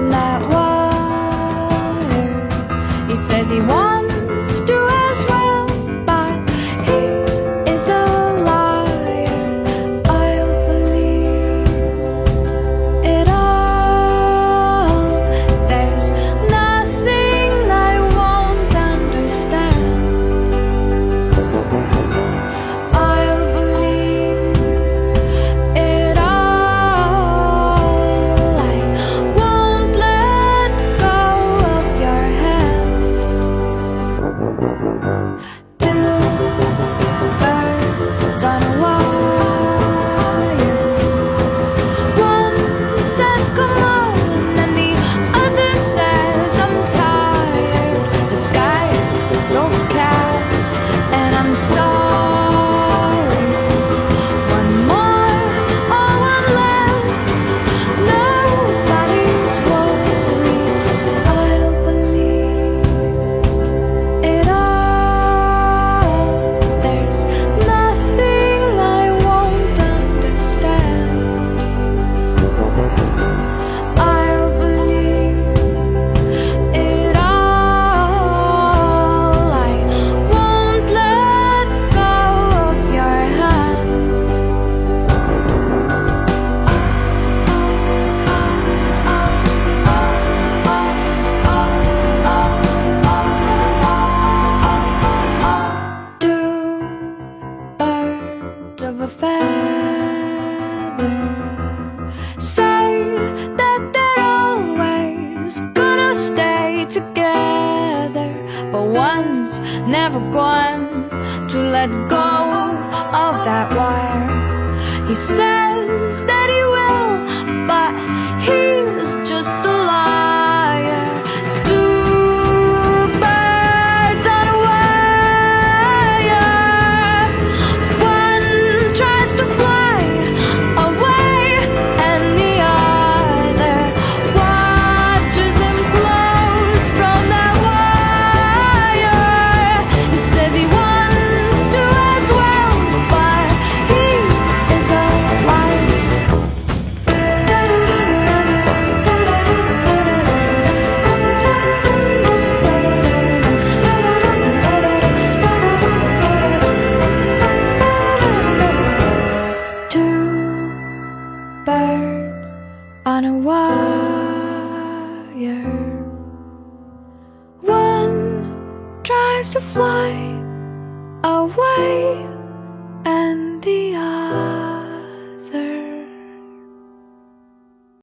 from that wire. He says he wants to as well, but he is a liar. I'll believe it all. There's nothing I won't understand. I'll believe it all. I won't let go of your hand. Two birds on a wire. One says come on, and the other says I'm tired. The sky is overcast, and I'm sorry. One more or one less, nobody's worried. I'll believe it all. There's nothing I won't understand. I'll believe it all. I won't let go of your hand. Two birds of a feather say that they're always gonna stay together, but one's never going to let go of that wire. He says that he will, but he's just a liar. Two birds on a wire. One tries to fly away, and the other watches him close from that wire. He says he wants to as well, but he is a liar. Two birds on a wire. One tries to fly away,